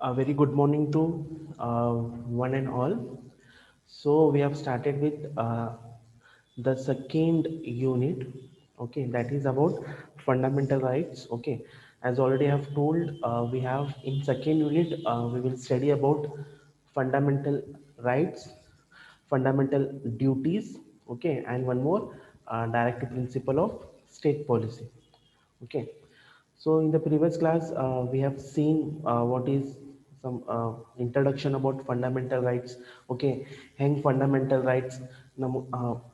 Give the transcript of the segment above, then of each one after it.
A very good morning to one and all. So we have started with the second unit. Okay, that is about fundamental rights. Okay, as already I have told, we have in second unit we will study about fundamental rights, fundamental duties. Okay, and one more direct principle of state policy. Okay, so in the previous class, we have seen what is some introduction about fundamental rights. Okay, hang fundamental rights,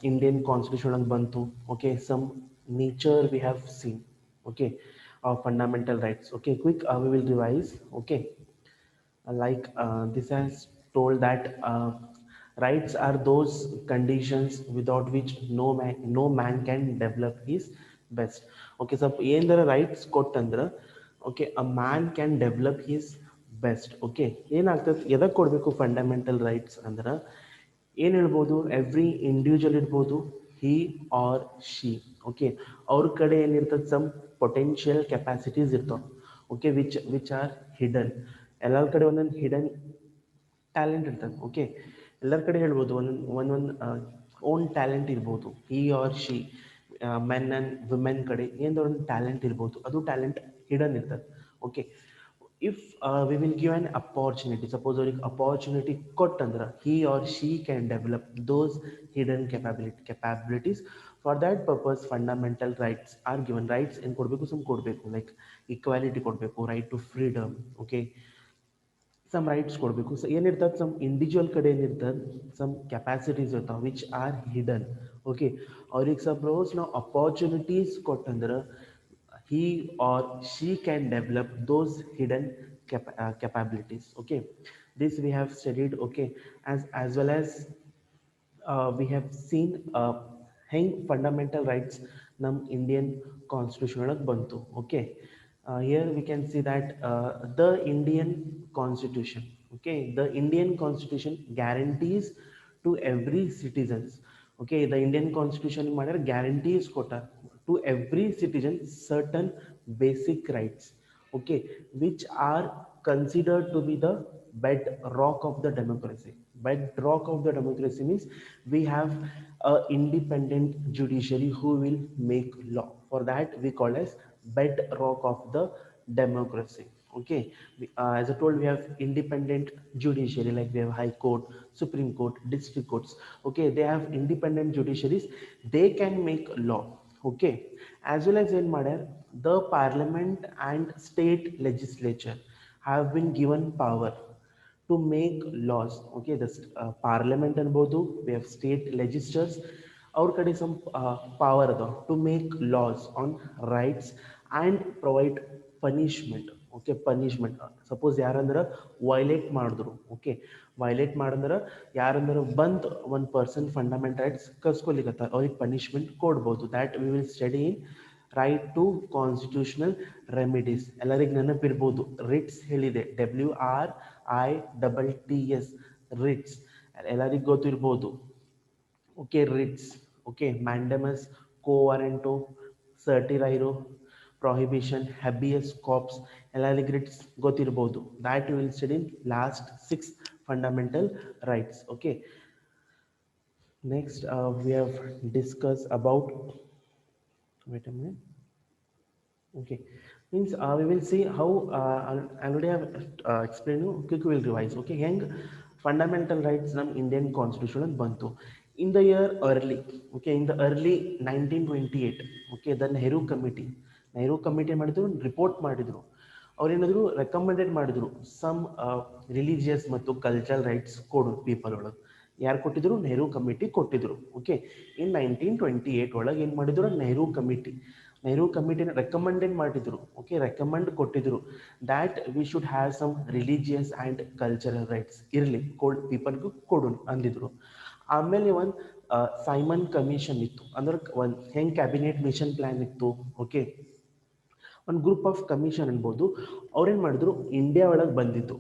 Indian constitution and bantu. Okay, some nature we have seen. Okay, of fundamental rights. Okay, quick, we will revise. Okay, this has told that rights are those conditions without which no man can develop his best. Okay, so ಏನಂದ್ರೆ rights ಕೊಟ್ಟಂದ್ರೆ okay a man can develop his best. Okay, ಏನಾಗ್ತದೆ ಎದಕ್ಕೆ ಕೊಡಬೇಕು fundamental rights ಅಂದ್ರೆ ಏನು ಹೇಳ್ಬೋದು, every individual ಇರ್ಬೋದು, he or she. Okay, ಅವ್ರ ಕಡೆ ಏನಿರ್ತದೆ ಸಮ್ ಪೊಟೆನ್ಷಿಯಲ್ ಕೆಪಾಸಿಟೀಸ್ ಇರ್ತಾವೆ. Okay, which are hidden. ಎಲ್ಲರ ಕಡೆ ಒಂದೊಂದು ಹಿಡನ್ ಟ್ಯಾಲೆಂಟ್ ಇರ್ತದೆ. ಓಕೆ, ಎಲ್ಲರ ಕಡೆ ಹೇಳ್ಬೋದು ಒಂದೊಂದು ಓನ್ ಟ್ಯಾಲೆಂಟ್ ಇರ್ಬೋದು. He or she, men and women ಕಡೆ ಏನೋ ಒಂದು ಟ್ಯಾಲೆಂಟ್ ಇರ್ಬೋದು, ಅದು ಟ್ಯಾಲೆಂಟ್ ಹಿಡನ್ ಇರ್ತದೆ. Okay, if we will give an opportunity, suppose ಅವ್ರಿಗೆ ಅಪಾರ್ಚುನಿಟಿ ಕೊಟ್ಟಂದ್ರೆ he or she can develop those hidden capabilities. For that purpose fundamental rights are given. Rights ಏನು ಕೊಡಬೇಕು, ಸುಮ್ ಕೊಡಬೇಕು, ಲೈಕ್ ಈಕ್ವಾಲಿಟಿ ಕೊಡಬೇಕು, right to freedom. Okay, some rights ಕೊಡಬೇಕು. So ಏನಿರ್ತದೆ, some individual ಕಡೆ ಏನಿರ್ತದೆ ಸಮ್ ಕೆಪಾಸಿಟೀಸ್ ಇರ್ತಾವೆ ವಿಚ್ ಆರ್ ಹಿಡನ್. ಓಕೆ, ಅವ್ರಿಗೆ ಸಪೋಸ್ ನಾವು ಅಪಾರ್ಚುನಿಟೀಸ್ ಕೊಟ್ಟಂದ್ರೆ he or she can develop those hidden capabilities. Okay, this we have studied. Okay, as well as we have seen ಹೆಂಗ್ fundamental rights ನಮ್ಮ Indian constitution ಒಳಗೆ ಬಂತು. Okay, here we can see that the Indian constitution, okay, the Indian constitution guarantees to every citizens. Okay, the Indian constitution ಮಾಡ್ಯಾರ guarantees ಕೊಟ್ಟಾರ to every citizen certain basic rights. Okay, which are considered to be the bedrock of the democracy. Bedrock of the democracy means we have a independent judiciary who will make law. For that we call as bedrock of the democracy. Okay, as I told, we have independent judiciary, like we have high court, supreme court, district courts. Okay, they have independent judiciaries, they can make law. Okay, as well as in matter, the parliament and state legislature have been given power to make laws. Okay, the parliament ಅನ್ಬೋದು, we have state legislatures, ಅವ್ರ ಕಡೆ some power ಅದ to make laws on rights and provide punishment. Okay, punishment suppose ಯಾರಂದ್ರೆ violate ಮಾಡಿದ್ರು. Okay, violate ಮಾಡಿದ್ರೆ ಯಾರಂದ್ರೆ ಬಂದು ಒಂದು ಪರ್ಸನ್ ಫಂಡಮೆಂಟಲ್ ರೈಟ್ಸ್ ಕಸ್ಕೊಲಿಕತ್ತಾರ, ಅವ್ರಿಗೆ ಪನಿಷ್ಮೆಂಟ್ ಕೊಡ್ಬೋದು. That we will study in right to constitutional remedies. ಎಲ್ಲರಿಗೆ ನೆನಪಿರ್ಬೋದು, ರಿಟ್ಸ್ ಹೇಳಿದೆ, WRITTS, ರಿಟ್ಸ್ ಎಲ್ಲರಿಗೂ ಗೊತ್ತಿರ್ಬೋದು. Okay, writs. Okay, mandamus, quo warranto, certiorari, prohibition, habeas corpus, ಎಲ್ಲರಿಗೂ ರಿಟ್ಸ್ ಗೊತ್ತಿರ್ಬೋದು. That will study in last 6 fundamental rights. Okay, next we have discussed about, wait a minute. Okay, means we will see how I already have explained you. Quick, we will revise. Okay, hang fundamental rights nam Indian constitution bantu in the year early. Okay, in the early 1928. Okay, the Nehru committee ಮಾಡಿದ್ರು, report ಮಾಡಿದ್ರು. ಅವ್ರು ಏನಾದ್ರು recommended ಮಾಡಿದ್ರು some religious ಮತ್ತು cultural rights ಕೊಡು people ಒಳಗೆ. ಯಾರು ಕೊಟ್ಟಿದ್ರು, ನೆಹರು ಕಮಿಟಿ ಕೊಟ್ಟಿದ್ರು. ಓಕೆ, ಇನ್ 1928 ಒಳಗೆ ಏನು ಮಾಡಿದ್ರು, ನೆಹರು ಕಮಿಟಿನ ರೆಕಮೆಂಡೆಡ್ ಮಾಡಿದ್ರು. ಓಕೆ, ರೆಕಮೆಂಡ್ ಕೊಟ್ಟಿದ್ರು that we should have some religious and cultural rights ಇರಲಿ, ಪೀಪಲ್ಗೂ ಕೊಡು ಅಂದಿದ್ರು. ಆಮೇಲೆ ಒಂದು ಸೈಮನ್ ಕಮಿಷನ್ ಇತ್ತು, ಅಂದ್ರೆ ಒಂದು ಹೆಂಗೆ ಕ್ಯಾಬಿನೆಟ್ ಮಿಷನ್ ಪ್ಲ್ಯಾನ್ ಇತ್ತು. ಓಕೆ, ಒಂದು ಗ್ರೂಪ್ ಆಫ್ ಕಮಿಷನ್ ಅನ್ಬೋದು, ಅವ್ರೇನು ಮಾಡಿದ್ರು, ಇಂಡಿಯಾ ಒಳಗೆ ಬಂದಿತ್ತು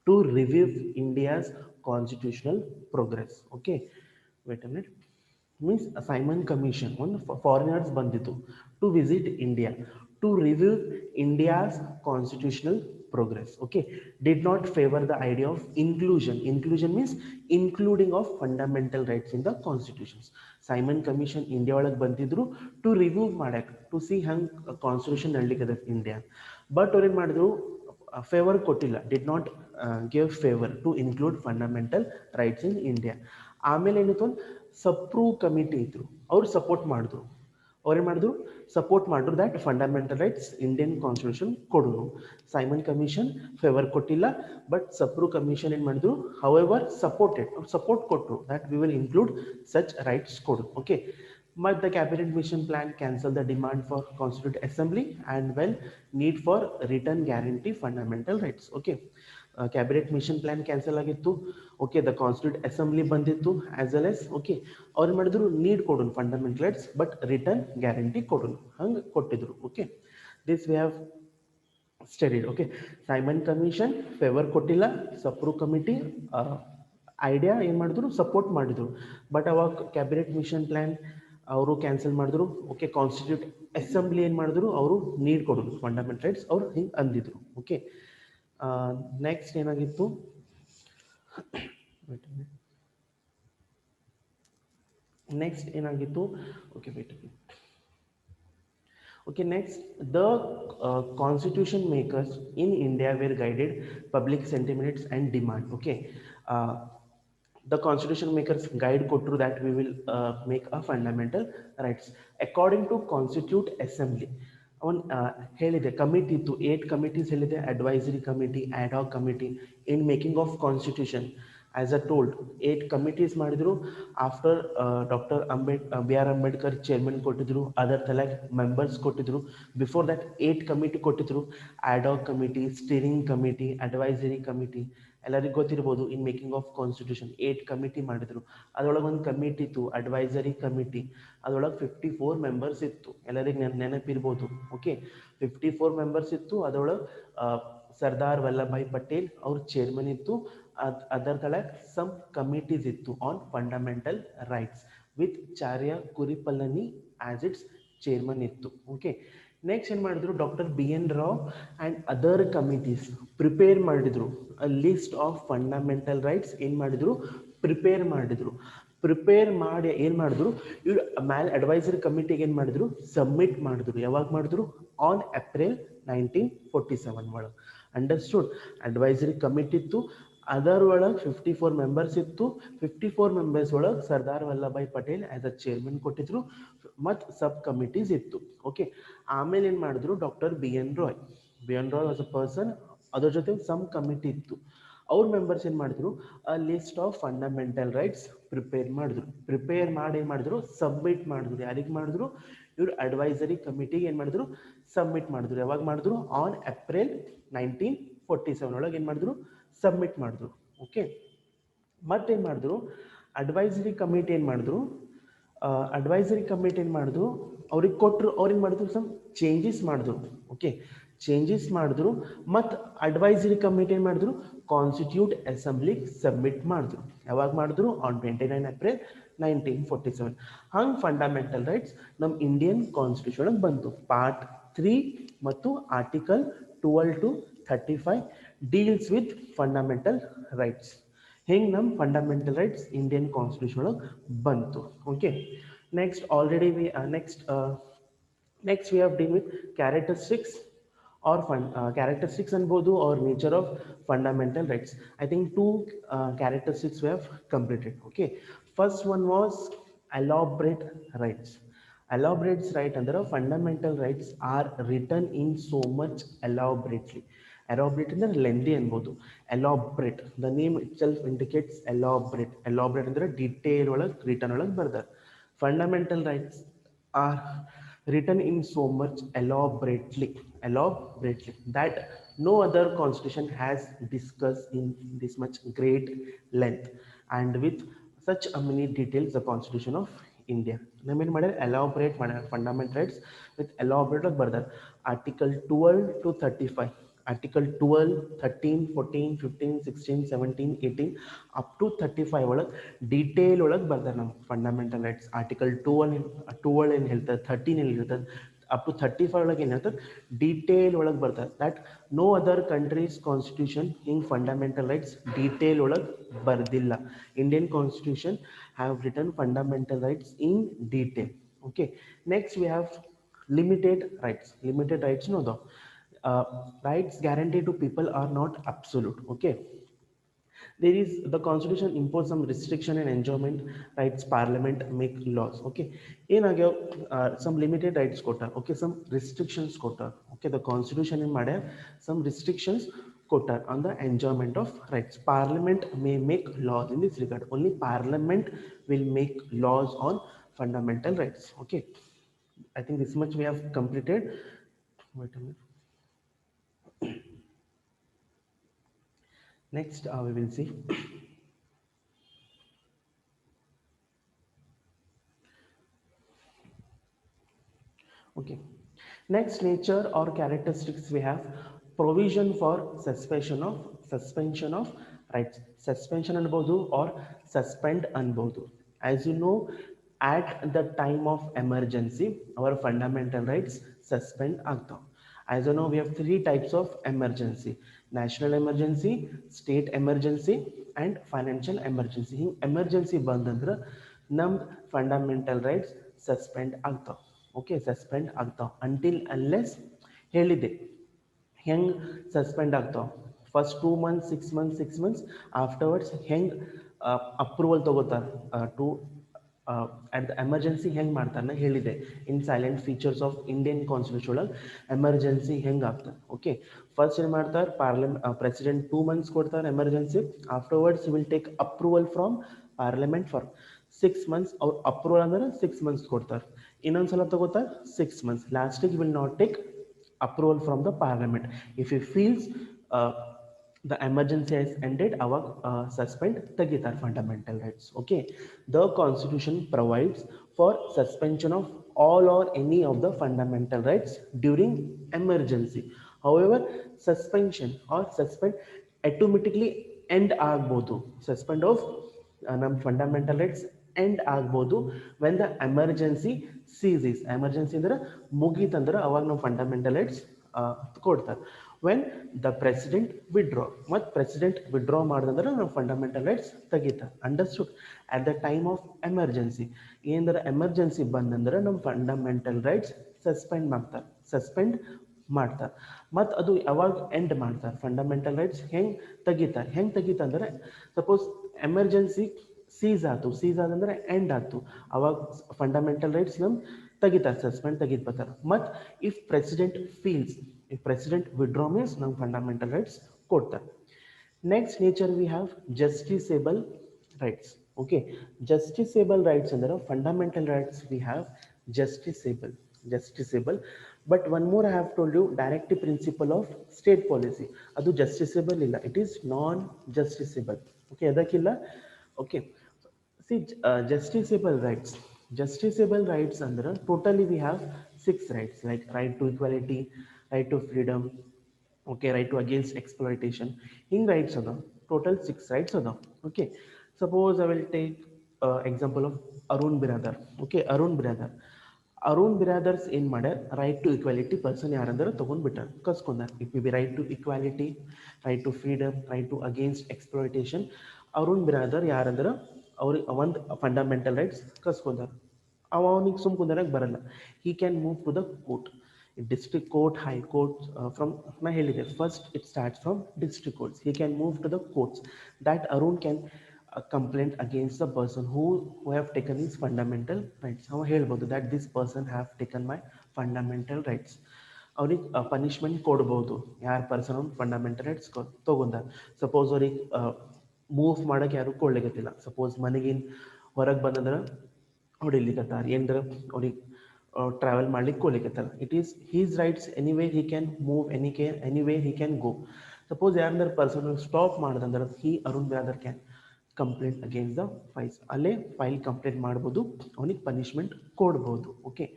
to review India's constitutional progress. Okay, wait a minute. means Simon Commission on foreigners ಬಂದಿತ್ತು to visit India to review India's constitutional progress. Okay, did not favor the idea of inclusion. Inclusion means including of fundamental rights in the constitutions. Simon Commission India ಒಳಗೆ ಬಂದಿದ್ರು to review ಮಾಡಕ್ to see ಹಂಗ್ constitution ನಡ್ಲಿಕ್ಕೆ India. But ಅವ್ರು ಏನು ಮಾಡಿದ್ರು, favour ಕೊಟ್ಟಿಲ್ಲ, did not give favour to include fundamental rights in India. ಆಮೇಲೆ ಏನಿತ್ತು, ಸಪ್ರೂವ್ ಕಮಿಟಿ ಇದ್ರು, ಅವ್ರು ಸಪೋರ್ಟ್ ಮಾಡಿದ್ರು. ಅವ್ರೇನು ಮಾಡಿದ್ರು, ಸಪೋರ್ಟ್ ಮಾಡಿದ್ರು that fundamental rights Indian constitution ಕೊಡೋನು. ಸೈಮನ್ ಕಮಿಷನ್ ಫೇವರ್ ಕೊಟ್ಟಿಲ್ಲ, ಬಟ್ ಸಪ್ರೂವ್ ಕಮಿಷನ್ ಏನು ಮಾಡಿದ್ರು, ಹೌಎವರ್ ಸಪೋರ್ಟೆಡ್, ಅವ್ರು ಸಪೋರ್ಟ್ ಕೊಟ್ಟರು that we will include such rights ಕೊಡು. Okay, but the cabinet mission plan cancel the demand for constituent assembly and well need for written guarantee fundamental rights. Okay, cabinet mission plan cancel ಆಗಿತ್ತು. Okay, the constitute assembly ಬಂದಿತ್ತು as well as. Okay, ಅವ್ರು ಮಾಡಿದ್ರು need ಕೊಡೋನು fundamental rights but return guarantee ಕೊಡೋನು, ಹಂಗೆ ಕೊಟ್ಟಿದ್ರು. Okay, this we have studied. Okay, Simon commission favour ಕೊಟ್ಟಿಲ್ಲ, Sapru committee idea ಏನು ಮಾಡಿದ್ರು, ಸಪೋರ್ಟ್ ಮಾಡಿದ್ರು. ಬಟ್ ಅವಾಗ ಕ್ಯಾಬಿನೆಟ್ ಮಿಷನ್ ಪ್ಲ್ಯಾನ್ ಅವರು ಕ್ಯಾನ್ಸಲ್ ಮಾಡಿದ್ರು. ಓಕೆ, ಕಾನ್ಸ್ಟಿಟ್ಯೂಟ್ ಅಸೆಂಬ್ಲಿ ಏನು ಮಾಡಿದ್ರು, ಅವರು ನೀಡ್ ಕೊಡೋದು ಫಂಡಮೆಂಟಲ್ ರೈಟ್ಸ್, ಅವ್ರು ಹಿಂಗೆ ಅಂದಿದ್ರು. ಓಕೆ, ನೆಕ್ಸ್ಟ್ ಏನಾಗಿತ್ತು, ನೆಕ್ಸ್ಟ್ ಏನಾಗಿತ್ತು, okay wait. Okay, next, the constitution makers in India were guided public sentiments and demand. Okay, the constitution makers guide kotru that we will make a fundamental rights according to constitute assembly. On ಹೇಳಿದೆ committee ಇತ್ತು, 8 committees ಹೇಳಿದೆ, advisory committee, ad hoc committee in making of constitution. As I told, 8 committees ಮಾಡಿದ್ರು. After doctor B R Ambedkar chairman ಕೊಟ್ಟಿದ್ರು, other ತಲೆಗ್ members ಕೊಟ್ಟಿದ್ರು. Before that 8 committee ಕೊಟ್ಟಿದ್ರು, ad hoc committee, steering committee, advisory committee. ಎಲ್ಲರಿಗೂ ಗೊತ್ತಿರ್ಬೋದು, in making of constitution 8 committee ಮಾಡಿದ್ರು. ಅದರೊಳಗೆ ಒಂದು ಕಮಿಟಿ ಇತ್ತು ಅಡ್ವೈಸರಿ ಕಮಿಟಿ, ಅದರೊಳಗೆ 54 ಮೆಂಬರ್ಸ್ ಇತ್ತು. ಎಲ್ಲರಿಗೆ ನೆನಪಿರ್ಬೋದು. ಓಕೆ, 54 ಮೆಂಬರ್ಸ್ ಇತ್ತು. ಅದರೊಳಗೆ ಸರ್ದಾರ್ ವಲ್ಲಭಾಯ್ ಪಟೇಲ್ ಅವ್ರ ಚೇರ್ಮನ್ ಇತ್ತು. ಅದರ ತಳಗ್ ಸಮ್ ಕಮಿಟೀಸ್ ಇತ್ತು on fundamental rights with Acharya Kripalani as its chairman ಇತ್ತು. ಓಕೆ, ನೆಕ್ಸ್ಟ್ ಏನು ಮಾಡಿದ್ರು, doctor B N Rau and other committees prepare ಮಾಡಿದ್ರು a list of fundamental rights. ಏನು ಮಾಡಿದ್ರು, ಪ್ರಿಪೇರ್ ಮಾಡಿದ್ರು. ಪ್ರಿಪೇರ್ ಮಾಡಿ ಏನು ಮಾಡಿದ್ರು, ಇವ್ರು ಮ್ಯಾಲ್ ಅಡ್ವೈಸರಿ ಕಮಿಟಿಗೆ ಏನು ಮಾಡಿದ್ರು, ಸಬ್ಮಿಟ್ ಮಾಡಿದ್ರು. ಯಾವಾಗ ಮಾಡಿದ್ರು, ಆನ್ ಏಪ್ರಿಲ್ 1947 ಒಳಗೆ. ಅಂಡರ್ಸ್ಟುಡ್, ಅಡ್ವೈಸರಿ ಕಮಿಟಿ ಇತ್ತು, ಅದರ ಒಳಗೆ 54 ಮೆಂಬರ್ಸ್ ಇತ್ತು. 54 ಮೆಂಬರ್ಸ್ ಒಳಗೆ Sardar Vallabhbhai Patel as a chairman ಕೊಟ್ಟಿದ್ರು, ಮತ್ತು ಸಬ್ ಕಮಿಟೀಸ್ ಇತ್ತು. ಓಕೆ, ಆಮೇಲೆ ಏನು ಮಾಡಿದ್ರು, doctor B N Roy was a person, ಅದ್ರ ಜೊತೆ ಸಮ್ ಕಮಿಟಿ ಇತ್ತು. ಅವ್ರ ಮೆಂಬರ್ಸ್ ಏನು ಮಾಡಿದ್ರು, a list of fundamental rights prepare ಮಾಡಿದ್ರು. ಪ್ರಿಪೇರ್ ಮಾಡಿ ಏನು ಮಾಡಿದ್ರು, ಸಬ್ಮಿಟ್ ಮಾಡಿದ್ರು. ಯಾರಿಗೆ ಮಾಡಿದ್ರು, ಇವ್ರು ಅಡ್ವೈಸರಿ ಕಮಿಟಿಗೆ ಏನು ಮಾಡಿದ್ರು, ಸಬ್ಮಿಟ್ ಮಾಡಿದ್ರು. ಯಾವಾಗ ಮಾಡಿದ್ರು, ಆನ್ ಏಪ್ರಿಲ್ 1947 ಒಳಗೆ ಏನು ಮಾಡಿದ್ರು, ಸಬ್ಮಿಟ್ ಮಾಡಿದ್ರು. ಓಕೆ, ಮತ್ತೇನು ಮಾಡಿದ್ರು, ಅಡ್ವೈಸರಿ ಕಮಿಟಿ ಏನು ಮಾಡಿದ್ರು, ಅವ್ರಿಗೆ ಕೊಟ್ಟರು. ಅವ್ರೇನು ಮಾಡಿದ್ರು, ಸಮ್ ಚೇಂಜಸ್ ಮಾಡಿದ್ರು. ಓಕೆ, ಚೇಂಜಸ್ ಮಾಡಿದ್ರು. ಮತ್ತು ಅಡ್ವೈಸರಿ ಕಮಿಟಿ ಏನು ಮಾಡಿದ್ರು, ಕಾನ್ಸ್ಟಿಟ್ಯೂಟ್ ಅಸೆಂಬ್ಲಿಗೆ ಸಬ್ಮಿಟ್ ಮಾಡಿದ್ರು. ಯಾವಾಗ ಮಾಡಿದ್ರು, ಆನ್ 29 ಏಪ್ರಿಲ್ 1947. ಹಂಗೆ ಫಂಡಮೆಂಟಲ್ ರೈಟ್ಸ್ ನಮ್ಮ ಇಂಡಿಯನ್ ಕಾನ್ಸ್ಟಿಟ್ಯೂಷನ್ ಬಂತು. ಪಾರ್ಟ್ 3 ಮತ್ತು article 12 to 35 deals with fundamental rights. ಹಿಂಗೆ ನಮ್ಮ ಫಂಡಮೆಂಟಲ್ ರೈಟ್ಸ್ ಇಂಡಿಯನ್ ಕಾನ್ಸ್ಟಿಟ್ಯೂಷನ್ ಒಳಗೆ ಬಂತು. Okay, next already next we have deal with characteristics or characteristics ಅನ್ಬೋದು or nature of fundamental rights. I think 2 characteristics we have completed. Okay, first one was elaborate rights. Elaborate right ಅಂದ್ರೆ fundamental rights are written in so much elaborately. Elaborate ಅಂದ್ರೆ lengthy ಅನ್ಬೋದು. Elaborate, the name itself indicates elaborate. Elaborate ಅಂದ್ರೆ detail ಒಳಗೆ return ಒಳಗೆ ಬರ್ತಾರೆ. Fundamental rights are written in so much elaborately that no other constitution has discussed in this much great length and with such a many details the constitution of India. Namen made elaborate fundamental rights with elaborate ಬರ್ದಾರೆ. Article 12 to 35 article 12, 13, 14, 15, 16, 17, 18 up to 35 ಒಳಗೆ detail ಒಳಗೆ ಬರ್ತಾರೆ ನಮ್ಮ fundamental rights. Article 12 ಏನು ಹೇಳ್ತದೆ, 13 ಏನು ಹೇಳ್ತದೆ, up to 35 ಒಳಗೆ ಏನು ಹೇಳ್ತದೆ, ಡೀಟೇಲ್ ಒಳಗೆ ಬರ್ತಾರೆ. That no other countries constitution ಹಿಂಗೆ ಫಂಡಮೆಂಟಲ್ ರೈಟ್ಸ್ ಡೀಟೇಲ್ ಒಳಗೆ ಬರ್ದಿಲ್ಲ. Indian constitution have written fundamental rights in detail. Okay, next we have limited rights. Limited rights, no, though rights guaranteed to people are not absolute. Okay, there is the constitution impose some restriction and enjoyment rights, parliament make laws. Okay, in some limited rights quota, okay, some restrictions quota. Okay, the constitution in made some restrictions quota on the enjoyment of rights. Parliament may make laws in this regard. Only parliament will make laws on fundamental rights. Okay, I think this much we have completed. Wait a minute. Next we will see okay, next nature or characteristics we have provision for suspension of rights. Suspension ಅನ್ಬೋದು or suspend ಅನ್ಬೋದು. As you know, at the time of emergency our fundamental rights suspend ಆಗ್ತಾವ. As you know, we have three types of emergency: national emergency, state emergency and financial emergency. ಹಿಂಗೆ emergency ಬಂದಂದ್ರೆ ನಮ್ಮ fundamental rights suspend ಆಗ್ತಾವ. Okay, suspend ಆಗ್ತಾವ until unless ಹೇಳಿದೆ. ಹೆಂಗೆ suspend ಆಗ್ತಾವ? First 2 months, 6 months, 6 months afterwards ಹೆಂಗೆ ಅಪ್ರೂವಲ್ ತಗೋತಾರೆ ಟು ಅಟ್ ದ ಎಮರ್ಜೆನ್ಸಿ ಹೆಂಗೆ ಮಾಡ್ತಾರನ್ನ ಹೇಳಿದೆ. In silent features of Indian constitution ಒಳಗೆ ಎಮರ್ಜೆನ್ಸಿ ಹೆಂಗೆ ಆಗ್ತಾರೆ. ಓಕೆ, ಫಸ್ಟ್ ಏನು ಮಾಡ್ತಾರೆ, ಪ್ರೆಸಿಡೆಂಟ್ 2 months ಕೊಡ್ತಾರೆ emergency. Afterwards will take approval from parliament for 6 months. ಅವ್ರು ಅಪ್ರೂವಲ್ ಅಂದ್ರೆ 6 months ಕೊಡ್ತಾರೆ. ಇನ್ನೊಂದ್ಸಲ ತಗೋತಾರೆ 6 months. ಲಾಸ್ಟಿಗೆ will not take approval from the parliament. If he feels the emergency has ended, our suspend tagitar fundamental rights. Okay, the constitution provides for suspension of all or any of the fundamental rights during emergency. However, suspension or suspend automatically end agbodu. Suspend of ನಮ್ಮ fundamental rights end ಆಗ್ಬೋದು when the emergency ceases. Emergency ಅಂದ್ರೆ ಮುಗೀತಂದ್ರೆ ಅವಾಗ ನಾವು fundamental rights ಕೊಡ್ತಾರೆ. When the president withdraw, ಮತ್ತು president withdraw ಮಾಡಿದಂದ್ರೆ ನಾವು fundamental rights ತೆಗಿತಾರೆ. Understood? At the time of emergency ಏನಂದ್ರೆ ಎಮರ್ಜೆನ್ಸಿ ಬಂದಂದ್ರೆ ನಮ್ಮ ಫಂಡಮೆಂಟಲ್ ರೈಟ್ಸ್ ಸಸ್ಪೆಂಡ್ ಮಾಡ್ತಾರೆ. ಮತ್ತು ಅದು ಯಾವಾಗ ಎಂಡ್ ಮಾಡ್ತಾರೆ? ಫಂಡಮೆಂಟಲ್ ರೈಟ್ಸ್ ಹೆಂಗೆ ತೆಗಿತಾರೆ? ಸಪೋಸ್ ಎಮರ್ಜೆನ್ಸಿ ಸೀಸ್ ಆದಂದ್ರೆ ಎಂಡ್ ಆಯ್ತು, ಅವಾಗ ಫಂಡಮೆಂಟಲ್ ರೈಟ್ಸ್ ನಮ್ಮ ತೆಗಿತಾರೆ, ಸಸ್ಪೆಂಡ್ ತೆಗಿದ್ ಬರ್ತಾರೆ. ಮತ್ತು ಇಫ್ ಪ್ರೆಸಿಡೆಂಟ್ ವಿಡ್ರಾ ಮೀನ್ಸ್ ನಮ್ಮ ಫಂಡಮೆಂಟಲ್ ರೈಟ್ಸ್ ಕೊಡ್ತಾರೆ. Next nature we have justiciable rights. Okay, justiciable rights ಅಂದ್ರೆ fundamental rights we have justiciable. But one more I have told you, directive principle of state policy ಅದು justiciable ಇಲ್ಲ, it is non justiciable. Okay, ಅದಕ್ಕಿಲ್ಲ. Okay, see justiciable rights ಅಂದ್ರೆ totally we have 6 rights, like right to equality, right to freedom, okay, right to against exploitation. ಹಿಂಗೆ rights ಅದಾವ, total 6 rights ಅದಾವ. Okay, suppose I will take example of Arun Biradar. Okay, Arun Biradars ಏನು ಮಾಡ್ಯಾರ, right to equality person ಯಾರಂದ್ರೆ ತೊಗೊಂಡ್ಬಿಟ್ಟಾರ, ಕಸ್ಕೊಂಡಾರ. It may be right to equality, right to freedom, right to against exploitation. Arun Biradar ಯಾರಂದ್ರೆ ಅವ್ರಿಗೆ ಒಂದು ಫಂಡಮೆಂಟಲ್ ರೈಟ್ಸ್ ಕಸ್ಕೊಂಡಾರ. ಅವನಿಗೆ ಸುಮ್ ಕುಂದರಕ್ಕೆ ಬರಲ್ಲ. He can move to the court, district court, high court, from na helide first it starts from district courts. He can move to the courts. That Arun can complain against the person who have taken his fundamental rights. How helbodu that this person have taken my fundamental rights. ಅವ್ರಿಗೆ punishment ಕೊಡ್ಬೋದು. ಯಾರು person fundamental rights ತೊಗೊಂಡಾರ. Suppose ಅವ್ರಿಗೆ move ಮಾಡೋಕೆ ಯಾರು ಕೊಡ್ಲಿಕ್ಕತ್ತಿಲ್ಲ. Suppose ಮನೆಗಿನ್ ಹೊರಗೆ ಬಂದಂದ್ರೆ ಹೊಡಿಲಿಕ್ಕತ್ತಾರ, ಏನಂದ್ರೆ ಅವ್ರಿಗೆ travel ಮಾಡ್ಲಿಕ್ಕೆ ಕೊಡ್ಲಿಕ್ಕತ್ತಾರ. It is his rights, anyway he can move, anyway he can go. Suppose ಯಾರಂದ್ರೆ ಪರ್ಸನ್ ಸ್ಟಾಪ್ ಮಾಡ್ದಂದ್ರೆ Arun Biradar can complaint against the files. ಅಲ್ಲೇ ಫೈಲ್ ಕಂಪ್ಲೇಂಟ್ ಮಾಡ್ಬೋದು, ಅವನಿಗೆ ಪನಿಷ್ಮೆಂಟ್ ಕೊಡ್ಬೋದು. Okay,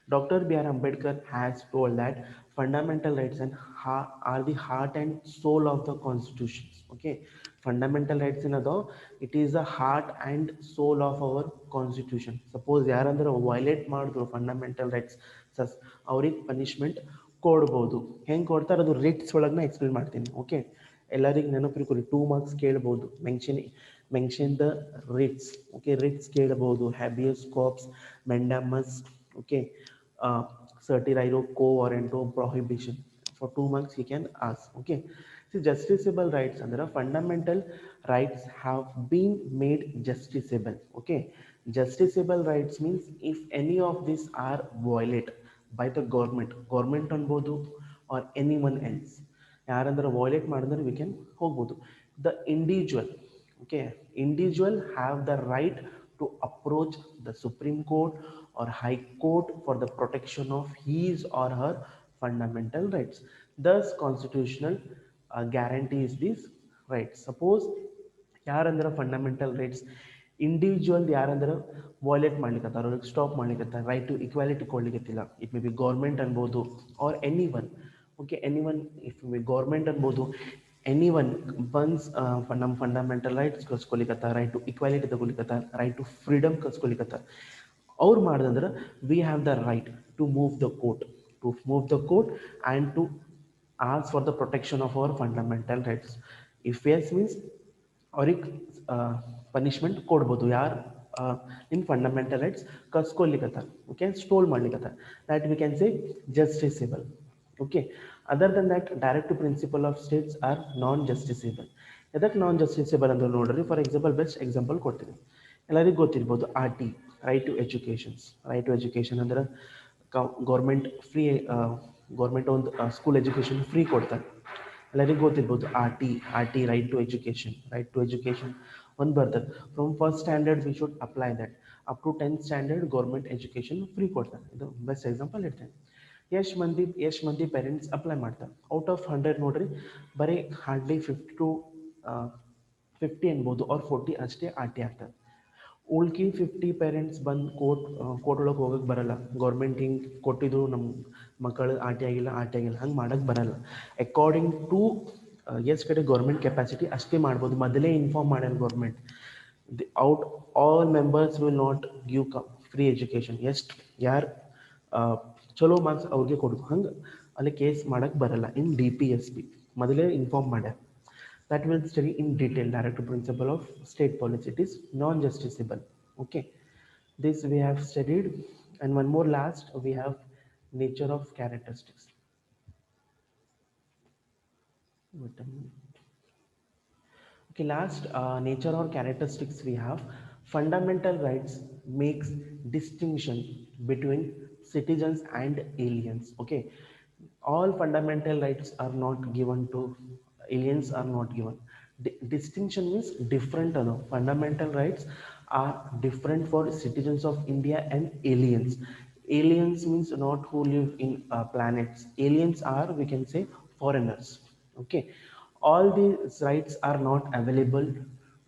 Dr. B.R. Ambedkar has told that fundamental rights are the heart and soul of the constitutions. Okay, fundamental rights in other, it is the heart and soul of our constitution. Suppose ಯಾರಾದರೂ violate ಮಾಡಿದ್ರು fundamental rights ಸಸ್ ಅವ್ರಿಗೆ punishment ಕೊಡ್ಬೋದು. ಹೆಂಗೆ ಕೊಡ್ತಾರೆ ಅದು Ritz ಒಳಗೆ ನಾ explain ಮಾಡ್ತೀನಿ. ಓಕೆ, ಎಲ್ಲರಿಗೆ ನೆನಪಿರ್ಕೊಳ್ಳಿ, 2 marks ಕೇಳ್ಬೋದು. Mention the writs. Okay, writs ಕೇಳ್ಬೋದು, habeas corpus, mandamus. Okay, certiorari, quo warranto, prohibition. For 2 marks he can ask. Okay, see, justiciable rights under fundamental rights have been made justiciable. Okay, justiciable rights means if any of these are violated by the government ಅನ್ಬೋದು or anyone else, ಯಾರಂದ್ರೆ violate ಮಾಡಿದ್ರೆ we can ಹೋಗ್ಬೋದು. The individual, okay, individual have the right to approach the Supreme Court or High Court for the protection of his or her fundamental rights. Thus constitutional guarantees these rights. Suppose ಯಾರಂದ್ರೆ fundamental rights individual ಯಾರಂದ್ರೆ violate ಮಾಡ್ಲಿಕ್ಕತ್ತಾರ, ಅವ್ರಿಗೆ stop ಮಾಡ್ಲಿಕ್ಕತ್ತಾರ, right to equality ಕೊಡ್ಲಿಕ್ಕತ್ತಿಲ್ಲ. It may be government ಅನ್ಬೋದು or any one. Okay, any one, if may government ಅನ್ಬೋದು, any one ಬನ್ಸ್ ನಮ್ಮ ಫಂಡಮೆಂಟಲ್ ರೈಟ್ಸ್ ಕಸ್ಕೊಲಿಕ್ಕತ್ತಾರ, ರೈಟ್ ಟು ಇಕ್ವಾಲಿಟಿ ತಗೊಲಿಕ್ಕತ್ತಾರ, ರೈಟ್ ಟು ಫ್ರೀಡಮ್ ಕಸ್ಕೊಲಿಕ್ಕತ್ತಾರ. ಅವ್ರು ಮಾಡಿದಂದ್ರೆ we have the right to move the court and to ask for the protection of our fundamental rights. If yes means ಅವ್ರಿಗೆ punishment ಕೊಡ್ಬೋದು. ಯಾರು ನಿಮ್ಮ ಫಂಡಮೆಂಟಲ್ ರೈಟ್ಸ್ ಕಸ್ಕೊಲಿಕ್ಕತ್ತಾರ, ಓಕೆ, ಸ್ಟೋಲ್ ಮಾಡ್ಲಿಕ್ಕತ್ತಾರ, that we can say justiciable. Okay, other than that direct principle of states are non justiciable. ಎದಕ್ಕೆ non ಜಸ್ಟಿಸೇಬಲ್ ಅಂದ್ರೆ ನೋಡ್ರಿ, for example best example ಕೊಡ್ತೀನಿ. ಎಲ್ಲರಿಗೂ ಗೊತ್ತಿರ್ಬೋದು R T, right to educations. Right to education ಅಂದ್ರೆ government free, government ಒಂದು school education free ಕೊಡ್ತಾರೆ. ಎಲ್ಲರಿಗೂ ಗೊತ್ತಿರ್ಬೋದು R T right to education ಒಂದು ಬರ್ತದೆ. From first standard we should apply that. Up to 10th standard government education free ಕೊಡ್ತಾರೆ. ಇದು best example ಇರ್ತೇನೆ. ಎಷ್ಟು ಮಂದಿ ಪೇರೆಂಟ್ಸ್ ಅಪ್ಲೈ ಮಾಡ್ತಾರೆ? ಔಟ್ ಆಫ್ 100 ನೋಡ್ರಿ, ಬರೀ ಹಾರ್ಡ್ಲಿ 50 ಅನ್ಬೋದು ಆರ್ 40 ಅಷ್ಟೇ ಆರ್ ಟಿ ಆಗ್ತದೆ. ಉಳ್ಕಿ 50 ಪೇರೆಂಟ್ಸ್ ಬಂದು ಕೋರ್ಟ್ ಒಳಗೆ ಹೋಗಕ್ಕೆ ಬರಲ್ಲ. ಗೌರ್ಮೆಂಟ್ ಹಿಂಗೆ ಕೊಟ್ಟಿದ್ರು ನಮ್ಮ ಮಕ್ಕಳು ಆರ್ ಟಿ ಆಗಿಲ್ಲ ಹಂಗೆ ಮಾಡೋಕ್ಕೆ ಬರಲ್ಲ. ಅಕಾರ್ಡಿಂಗ್ ಟು ಎಷ್ಟು ಕಡೆ ಗೌರ್ಮೆಂಟ್ ಕೆಪಾಸಿಟಿ ಅಷ್ಟೇ ಮಾಡ್ಬೋದು. ಮೊದಲೇ ಇನ್ಫಾರ್ಮ್ ಮಾಡ್ಯಾರ government, out all members will not give free education. ಎಷ್ಟು ಯಾರು ಚಲೋ ಮಾರ್ಕ್ಸ್ ಅವ್ರಿಗೆ ಕೊಡೋದು, ಹಂಗೆ ಅಲ್ಲಿ ಕೇಸ್ ಮಾಡೋಕ್ಕೆ ಬರಲ್ಲ. ಇನ್ DPSP ಮೊದಲೇ ಇನ್ಫಾರ್ಮ್ ಮಾಡ್ಯಾರ. That will study in detail direct principle of state policy. It is non-justiciable. Okay, this we have studied. And one more last, we have nature of characteristics. Okay, last nature or characteristics we have. Fundamental rights makes distinction between citizens and aliens. Okay, all fundamental rights are not given to aliens, are not given. Distinction means different. Fundamental rights are different for citizens of India and aliens. Aliens means not who live in planets. Aliens are, we can say, foreigners. Okay, all these rights are not available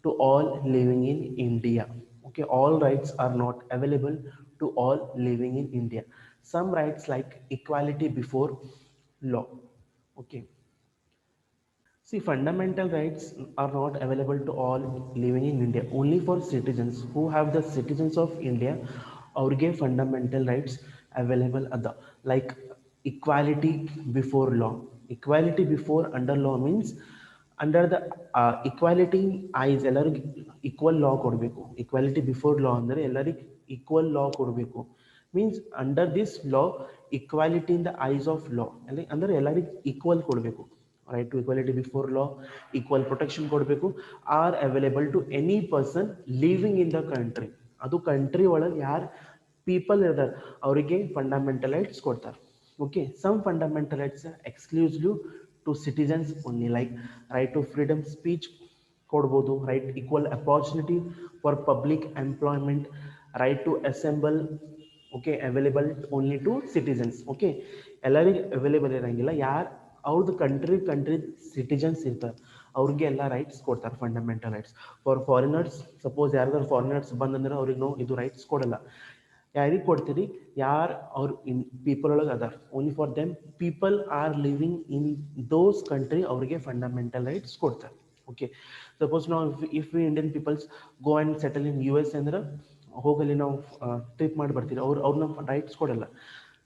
to all living in India. Okay, all rights are not available to all living in India. Some rights like equality before law. Okay, see, fundamental rights are not available to all living in India. Only for citizens who have the citizens of India, ಅವ್ರಿಗೆ fundamental rights available ada, like equality before law. Equality before under law means under the equality eyes ಎಲ್ಲರಿಗೆ equal law ಕೊಡಬೇಕು. Equality before law ಅಂದರೆ ಎಲ್ಲರಿಗೆ equal law ಕೊಡಬೇಕು. Means under this law equality in the eyes of law ಅಂದರೆ ಎಲ್ಲರಿಗೆ equal ಕೊಡಬೇಕು. Right to equality before law, equal protection ಕೊಡಬೇಕು, are available to any person living in the country. ಅದು country ಒಳಗೆ ಯಾರು ಪೀಪಲ್ ಇರ್ತಾರೆ ಅವರಿಗೆ ಫಂಡಮೆಂಟಲ್ ರೈಟ್ಸ್ ಕೊಡ್ತಾರೆ. Okay, some fundamental rights exclusive to citizens only, like right to freedom speech ಕೊಡ್ಬೋದು, right equal opportunity for public employment, right to assemble. Okay, available only to citizens. Okay, ಎಲ್ಲರಿಗೆ available ಇರೋಂಗಿಲ್ಲ. ಯಾರು ಅವ್ರದ್ದು country citizens ಇರ್ತಾರೆ ಅವ್ರಿಗೆ ಎಲ್ಲ rights ಕೊಡ್ತಾರೆ fundamental rights. For foreigners, suppose ಯಾರ್ದಾರು ಫಾರಿನರ್ಸ್ ಬಂದಂದ್ರೆ ಅವ್ರಿಗೆ ಇದು ರೈಟ್ಸ್ ಕೊಡಲ್ಲ. ಯಾರಿಗೆ ಕೊಡ್ತೀರಿ? ಯಾರು ಅವ್ರು ಇನ್ ಪೀಪಲ್ ಒಳಗೆ ಅದಾರ, only for them people are living in those country ಅವ್ರಿಗೆ ಫಂಡಮೆಂಟಲ್ ರೈಟ್ಸ್ ಕೊಡ್ತಾರೆ. ಓಕೆ, ಸಪೋಸ್ ನಾವು if we Indian peoples go and settle in US ಅಂದ್ರೆ ಹೋಗಲಿ ನಾವು ಟ್ರಿಪ್ ಮಾಡಿ ಬರ್ತೀವಿ, ಅವ್ರು ನಮ್ಮ ರೈಟ್ಸ್ ಕೊಡಲ್ಲ,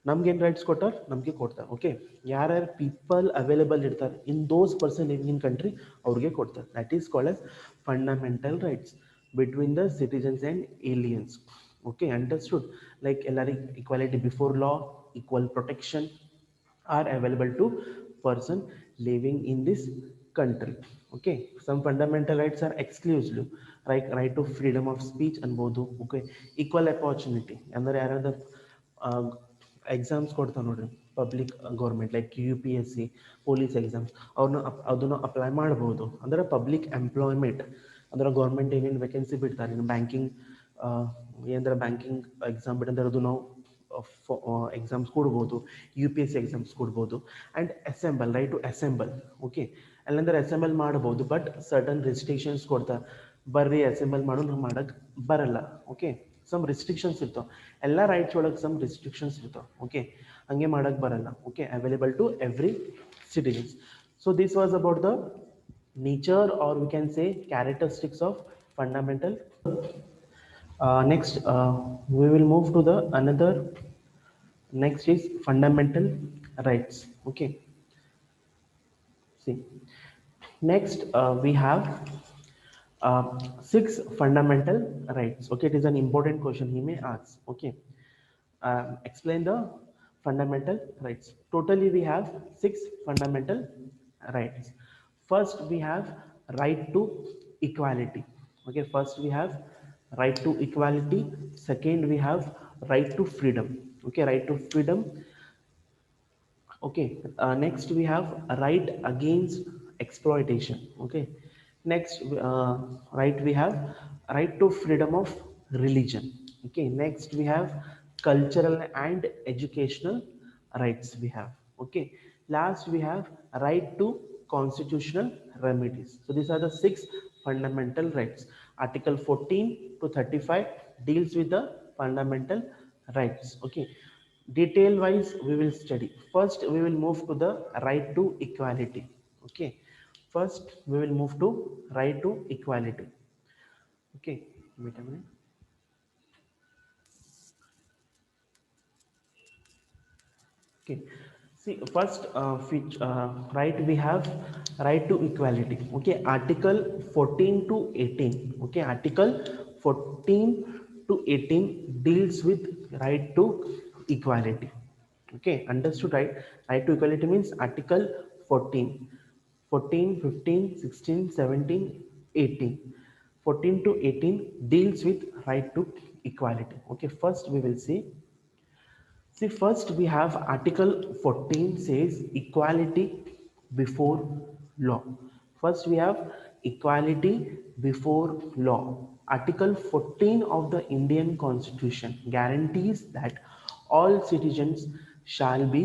ನಮ್ಗೇನು ರೈಟ್ಸ್ ಕೊಟ್ಟಾರ? ನಮಗೆ ಕೊಡ್ತಾರೆ. ಓಕೆ, ಯಾರ್ಯಾರು ಪೀಪಲ್ ಅವೈಲೇಬಲ್ ಇರ್ತಾರೆ ಇನ್ ದೋಸ್ ಪರ್ಸನ್ ಲಿವಿಂಗ್ ಇನ್ ಕಂಟ್ರಿ ಅವ್ರಿಗೆ ಕೊಡ್ತಾರೆ. That is called as fundamental rights between the citizens and aliens. Okay, understood? Like equality before law, equal protection are available to person living in this country. Okay, some fundamental rights are exclusive, like right to freedom of speech ಅನ್ಬೋದು. Okay, equal opportunity ಅಂದ್ರೆ ಯಾರಾದ್ರೂ exams ಕೊಡ್ತಾವೆ ನೋಡ್ರಿ, public government like UPSC police exams, ಅದನ್ನು apply ಮಾಡ್ಬೋದು. ಅಂದ್ರೆ public employment ಅಂದ್ರೆ government ಏನೇನು ವೇಕೆನ್ಸಿ ಬಿಡ್ತಾರೆ, ಇನ್ನು ಬ್ಯಾಂಕಿಂಗ್ ಏನಂದ್ರೆ ಬ್ಯಾಂಕಿಂಗ್ ಎಕ್ಸಾಮ್ ಬಿಟ್ಟಂದ್ರೆ ಅದು ನಾವು ಎಕ್ಸಾಮ್ಸ್ ಕೊಡ್ಬೋದು, UPSC ಎಕ್ಸಾಮ್ಸ್ ಕೊಡ್ಬೋದು. And assemble, right to assemble. Okay, ಅಲ್ಲಂದ್ರೆ ಅಸೆಂಬಲ್ ಮಾಡ್ಬೋದು, ಬಟ್ ಸರ್ಟನ್ ರಿಸ್ಟ್ರಿಕ್ಷನ್ಸ್ ಕೊಡ್ತಾರೆ. ಬರ್ರಿ ಅಸೆಂಬಲ್ ಮಾಡು, ನಾವು ಮಾಡೋಕ್ಕೆ ಬರಲ್ಲ. ಓಕೆ, ಸಮ್ ರಿಸ್ಟ್ರಿಕ್ಷನ್ಸ್ ಇರ್ತಾವೆ, ಎಲ್ಲ ರೈಟ್ಸ್ ಒಳಗೆ ಸಮ್ ರಿಸ್ಟ್ರಿಕ್ಷನ್ಸ್ ಇರ್ತಾವೆ. ಓಕೆ, ಹಂಗೆ ಮಾಡೋಕ್ಕೆ ಬರಲ್ಲ. Okay, available to every citizens. So this was about the nature, or we can say characteristics of fundamental. Next we will move to the another. Next is fundamental rights. Okay, see, next we have six fundamental rights. Okay, it is an important question he may ask. Okay, explain the fundamental rights. Totally we have six fundamental rights. First we have right to equality. Okay, first we have right to equality. Second we have right to freedom. Okay, right to freedom. Okay, next we have a right against exploitation. Okay, next right we have right to freedom of religion. Okay, next we have cultural and educational rights we have. Okay, last we have right to constitutional remedies. So these are the six fundamental rights. Article 14 to 35 deals with the fundamental rights. Okay, detail wise we will study. First we will move to the right to equality. Okay, first we will move to right to equality. Okay, wait a minute. Okay, see, first right we have right to equality. Okay, article 14 to 18. Okay, article 14 to 18 deals with right to equality. Okay, understood, right? Right to equality means article 14, 14, 15, 16, 17, 18. 14 to 18 deals with right to equality. Okay, first we will see, first we have Article 14 says equality before law. First we have equality before law. Article 14 of the Indian Constitution guarantees that all citizens shall be,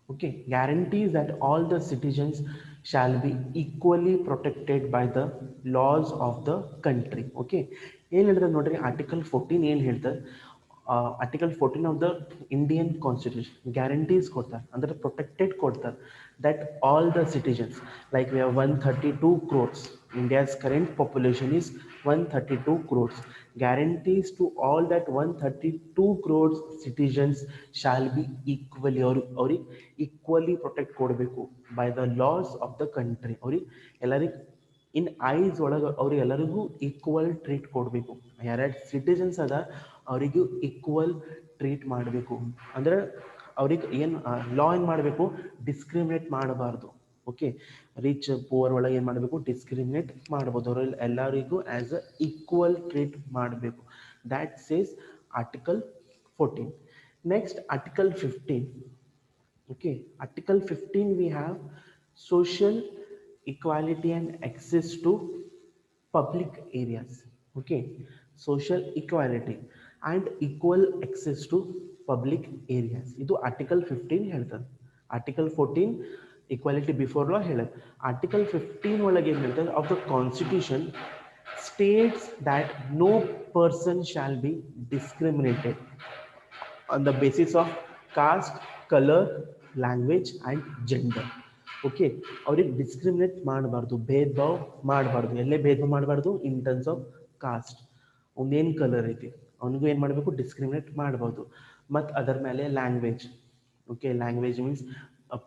okay, guarantees that all the citizens shall be equally protected by the laws of the country. Okay, ಏನು ಹೇಳ್ತಾರೆ ನೋಡ್ರಿ, article 14 ಏನು ಹೇಳ್ತಾರೆ? Article 14 of the Indian constitution guarantees ಕೊಡ್ತಾರೆ, ಅಂದರೆ protected ಕೊಡ್ತಾರೆ, that all the citizens, like we have 132 crores, India's current population is 132 crores, guarantees to all that 132 crores citizens shall be equally or equally protect ಕೊಡಬೇಕು by the laws of the country. ಅವ್ರಿಗೆ ಎಲ್ಲರಿಗೆ ಇನ್ ice ಒಳಗೆ ಅವ್ರಿಗೆ ಎಲ್ಲರಿಗೂ equal treat ಕೊಡಬೇಕು. ಯಾರ್ಯಾರು citizens ಅದ ಅವರಿಗೂ ಈಕ್ವಲ್ ಟ್ರೀಟ್ ಮಾಡಬೇಕು. ಅಂದ್ರೆ ಅವ್ರಿಗೆ ಏನು ಲಾ ಏನು ಮಾಡಬೇಕು, ಡಿಸ್ಕ್ರಿಮಿನೇಟ್ ಮಾಡಬಾರ್ದು. ಓಕೆ, ರಿಚ್ ಪುವರ್ ಒಳಗೆ ಏನು ಮಾಡಬೇಕು, ಡಿಸ್ಕ್ರಿಮಿನೇಟ್ ಮಾಡ್ಬೋದು. ಅವರಲ್ಲಿ ಎಲ್ಲರಿಗೂ ಆ್ಯಸ್ ಅ ಈಕ್ವಲ್ ಟ್ರೀಟ್ ಮಾಡಬೇಕು. That says article 14. Next article 15. Okay, article 15 we have social equality and access to public areas. Okay, social equality and equal access to public areas, ಇದು article 15 ಹೇಳ್ತದೆ. article 14 equality before law ಹೇಳುತ್ತೆ. article 15 ಒಳಗೆ ಏನು ಹೇಳ್ತದೆ, of the constitution states that no person shall be discriminated on the basis of caste, color, language and gender. Okay, ಅವ್ರಿಗೆ discriminate ಮಾಡಬಾರ್ದು, ಭೇದ ಭಾವ ಮಾಡಬಾರ್ದು. ಎಲ್ಲೇ ಭೇದ ಭಾವ ಮಾಡಬಾರ್ದು. ಇನ್ ಟರ್ಮ್ಸ್ ಆಫ್ ಕಾಸ್ಟ್, ಅವ್ನೇನು ಕಲರ್ ಐತಿ ಅವನಿಗೂ ಏನು ಮಾಡಬೇಕು, ಡಿಸ್ಕ್ರಿಮಿನೇಟ್ ಮಾಡ್ಬೋದು. ಮತ್ತು ಅದರ ಮೇಲೆ language. Okay, language means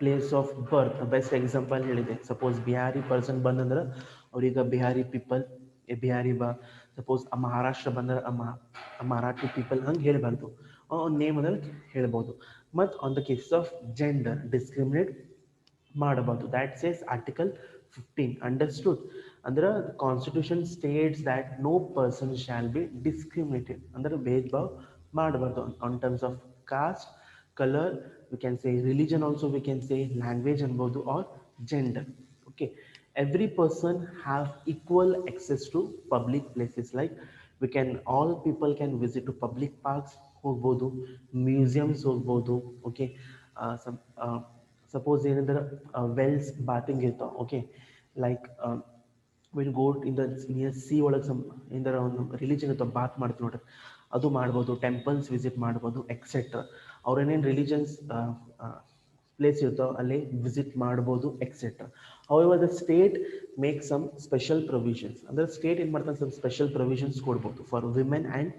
place of birth. Best example ಹೇಳಿದೆ, ಸಪೋಸ್ ಬಿಹಾರಿ ಪರ್ಸನ್ ಬಂದಂದ್ರೆ ಅವ್ರಿಗೆ ಬಿಹಾರಿ ಪೀಪಲ್ ಎ ಬಿಹಾರಿ ಬಾ. ಸಪೋಸ್ ಮಹಾರಾಷ್ಟ್ರ ಬಂದ್ರೆ ಮರಾಠಿ ಪೀಪಲ್ ಹಂಗೆ ಹೇಳಬಾರ್ದು, ನೇಮ್ ಅದ್ರಲ್ಲಿ ಹೇಳ್ಬೋದು. ಮತ್ತು on the cases of gender discriminate ಮಾಡಬಾರ್ದು. That says article 15. ಅಂಡರ್ಸ್ಟುಡ್? ಅಂದ್ರೆ constitution states that no person shall be discriminated, ಅಂದ್ರೆ ಭೇದ ಭಾವ ಮಾಡಬಾರ್ದು on terms of caste, colour, we can say religion also, we can say language ಅನ್ಬೋದು, or gender. Okay, every person have equal access to public places, like we can, all people can visit to public parks ಹೋಗ್ಬೋದು, museums ಹೋಗ್ಬೋದು. Okay, suppose ಏನಂದ್ರೆ wells bathing ಇರ್ತಾವೆ. Okay, like will go in the near sea ಒಳಗೆ some ಇಂದರ ಒಂದು religion ಇರ್ತಾವೆ, bath ಮಾಡ್ತೀವಿ ನೋಡ್ರಿ, ಅದು ಮಾಡ್ಬೋದು. ಟೆಂಪಲ್ಸ್ ವಿಸಿಟ್ ಮಾಡ್ಬೋದು ಎಕ್ಸೆಟ್ರಾ. ಅವ್ರೇನೇನು ರಿಲಿಜನ್ಸ್ ಪ್ಲೇಸ್ ಇರ್ತಾವೆ ಅಲ್ಲಿ ವಿಸಿಟ್ ಮಾಡ್ಬೋದು etcetera. However the state make some special provisions, ಅಂದರೆ ಸ್ಟೇಟ್ ಏನು ಮಾಡ್ತಾರೆ, ಸಮ್ ಸ್ಪೆಷಲ್ ಪ್ರೊವಿಷನ್ಸ್ ಕೊಡ್ಬೋದು for women and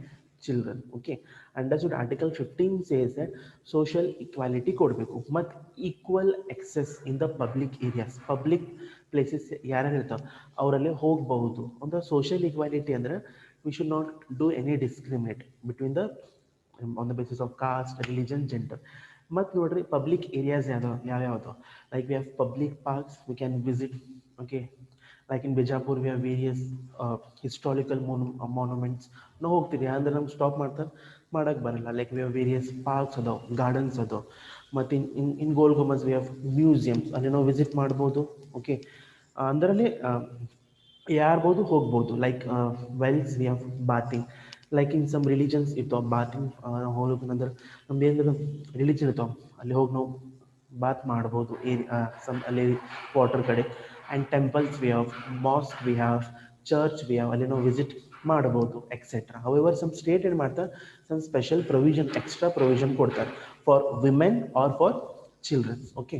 children. Okay, understood? Article 15 says that social equality ಕೊಡಬೇಕು ಮತ್ತು equal access in the public areas. Public places ಯಾರ್ಯಾರು ಇರ್ತಾವೆ ಅವರಲ್ಲಿ ಹೋಗಬಹುದು. ಒಂದು ಸೋಷಿಯಲ್ ಇಕ್ವಾಲಿಟಿ ಅಂದರೆ we should not do any discriminate between the on the basis of caste, religion, gender. ಮತ್ತು ನೋಡ್ರಿ, ಪಬ್ಲಿಕ್ ಏರಿಯಾಸ್ ಯಾವ್ಯಾವುದು, like we have public parks we can visit. Okay, like in Bijapur we have various historical monuments. ನಾವು ಹೋಗ್ತೀವಿ ಅಂದ್ರೆ ನಮ್ಗೆ stop ಮಾಡೋಕ್ಕೆ ಬರಲ್ಲ. Like we have various parks ಅದಾವೆ, ಗಾರ್ಡನ್ಸ್ ಅದಾವೆ. ಮತ್ತು in Gol Gumbaz we have museums, ಅಲ್ಲಿ ನಾವು ವಿಸಿಟ್ ಮಾಡ್ಬೋದು. ಓಕೆ, ಅದರಲ್ಲಿ ಯಾರ್ಬೋದು ಹೋಗ್ಬೋದು. Like wells we have bathing, like in some religions ಇರ್ತಾವೆ ಬಾತಿಂಗ್ ಹೋಗ್ಬೇಕಂದ್ರೆ ನಮ್ದು ಏನಾದ್ರು ರಿಲಿಜನ್ ಇರ್ತಾವೆ ಅಲ್ಲಿ ಹೋಗಿ ನಾವು ಬಾತ್ ಮಾಡ್ಬೋದು ಸಮ್ ಅಲ್ಲಿ ವಾಟರ್ ಕಡೆ. And temples we have, mask we have, church we have, ಅಲ್ಲಿ ನಾವು ವಿಸಿಟ್ ಮಾಡ್ಬೋದು ಎಕ್ಸೆಟ್ರಾ. ಹೌಎವರ್ ಸಮ್ ಸ್ಟೇಟ್ ಏನು ಮಾಡ್ತಾರೆ, some special provision, extra provision ಕೊಡ್ತಾರೆ for women or for childrens. Okay,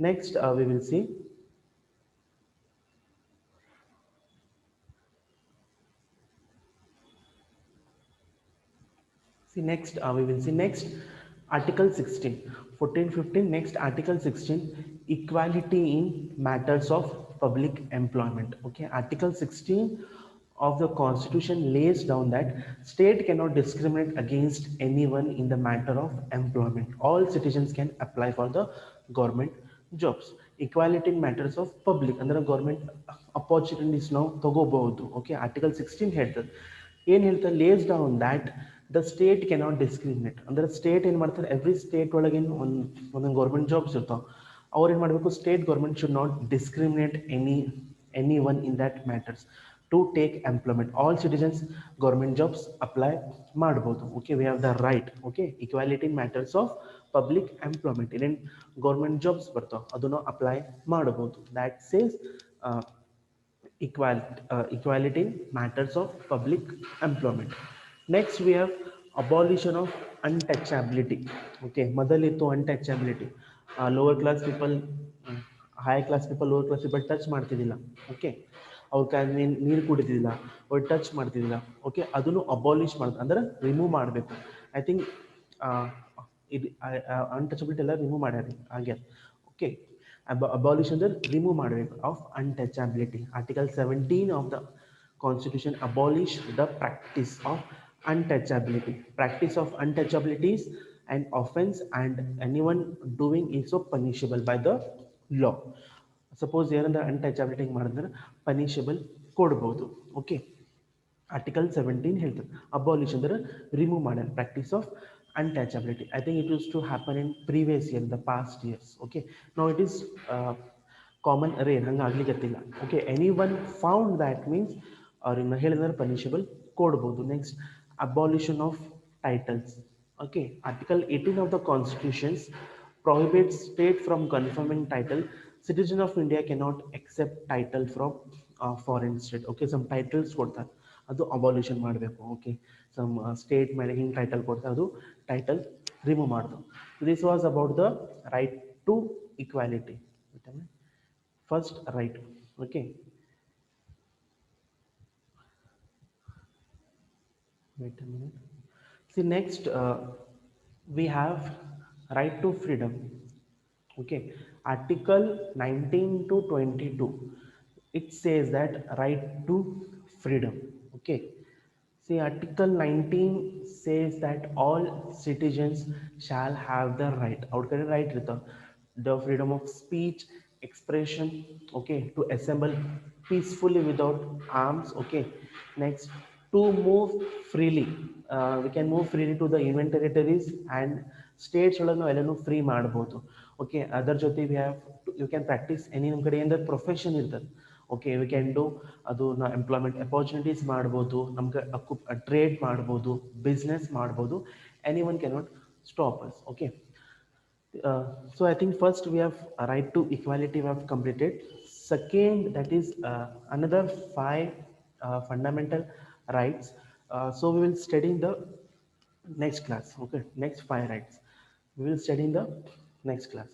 next we will see next we will see next article 16, 14, 15. Next article 16, equality in matters of public employment. Okay, article 16 of the constitution lays down that state cannot discriminate against anyone in the matter of employment. All citizens can apply for the government jobs. Equality in matters of public ಅಂದ್ರೆ government opportunities ನಾವು ತಗೋಬಹುದು. Okay, article 16 ಹೇಳ್ತದೆ, ಏನು ಹೇಳ್ತಾರೆ, lays down that the state cannot discriminate. ಅಂದರೆ state ಏನು ಮಾಡ್ತಾರೆ, every state ಒಳಗೇನು ಒಂದೊಂದು ಗೌರ್ಮೆಂಟ್ ಜಾಬ್ಸ್ ಇರ್ತಾವೆ, ಅವ್ರು ಏನು ಮಾಡಬೇಕು, state government should not discriminate any one in that matters to take employment. All citizens government jobs apply ಮಾಡ್ಬೋದು. Okay, we have the right. Okay, equality in matters of public employment, ಏನೇನು government jobs ಬರ್ತಾವೆ ಅದನ್ನು apply ಮಾಡ್ಬೋದು. That says equality in matters of public employment. Next we have abolition of untouchability. Okay, ಮೊದಲಿತ್ತು untouchability, lower class people, high class people, lower class people touch ಮಾಡ್ತಿದ್ದಿಲ್ಲ. Okay, ಅವ್ರ ಕೈ ನೀರು ಕುಡಿತಿದ್ದಿಲ್ಲ, ಅವ್ರು ಟಚ್ ಮಾಡ್ತಿದ್ದಿಲ್ಲ. ಓಕೆ, ಅದನ್ನು ಅಬಾಲಿಷ್ ಮಾಡ್ತಾರೆ, ಅಂದ್ರೆ ರಿಮೂವ್ ಮಾಡಬೇಕು. ಐ ಥಿಂಕ್ ಇದು ಅನ್ಟಚಬಿಲಿಟಿ ಎಲ್ಲ ರಿಮೂವ್ ಮಾಡ್ಯಾರ ಹಾಗೆ. ಓಕೆ, abolish ಅಂದ್ರೆ ರಿಮೂವ್ ಮಾಡಬೇಕು of untouchability. Article 17 of the constitution abolish the practice of untouchability. Practice of untouchability is an offense and anyone doing is so punishable by the law. Suppose ಏನಂದ್ರೆ untouchability ಮಾಡಿದ್ರೆ punishable ಕೊಡ್ಬೋದು. Okay, article 17 ಹೇಳ್ತದೆ abolish ಅಂದ್ರೆ remove ಮಾಡೋಣ practice of untouchability. I think it used to happen in previous year, in the past years. Okay, now it is common rare, hanga ಆಗ್ಲಿಕತ್ತಿಲ್ಲ. Okay, anyone found that means ಅವ್ರನ್ನ ಹೇಳಿದ್ರೆ punishable ಕೊಡ್ಬೋದು. Next abolition of titles. Okay, article 18 of the constitutions prohibits state from confirming title. Citizen of India cannot accept title from foreign state. Okay, some titles ಕೊಡ್ತಾರೆ, ಅದು ಅಬಾಲ್ಯೂಷನ್ ಮಾಡಬೇಕು. Okay, some state ಮೇಲೆ ಹಿಂಗೆ title ಕೊಡ್ತಾರೆ, ಅದು title remove ಮಾಡ್ದು. This was about the right to equality. First right. Okay, wait a minute. See, next we have right to freedom. Okay, Article 19 to 22, it says that right to freedom. Okay, see, Article 19 says that all citizens shall have the right, outcome right with the freedom of speech, expression, okay, to assemble peacefully without arms. Okay, next, to move freely. We can move freely to the union territories and states ಒಳಗೆ ನಾವು ಎಲ್ಲನೂ free ಮಾಡ್ಬೋದು. Okay, ಅದರ ಜೊತೆ we have you can practice any ನಮ್ಮ ಕಡೆ ಏನಾದ್ರು profession ಇರ್ತದೆ. ಓಕೆ, ವಿ ಕ್ಯಾನ್ ಡೂ ಅದು ನಾ ಎಂಪ್ಲಾಯ್ಮೆಂಟ್ ಅಪಾರ್ಚುನಿಟೀಸ್ ಮಾಡ್ಬೋದು, ನಮ್ಗೆ ಟ್ರೇಡ್ ಮಾಡ್ಬೋದು, ಬಿಸ್ನೆಸ್ ಮಾಡ್ಬೋದು. Any one can not stop us. Okay, so I think first we have a right to equality we have completed. Second, that is another five fundamental rights. So we will study in the next class. Okay, next five rights we will study in the next class.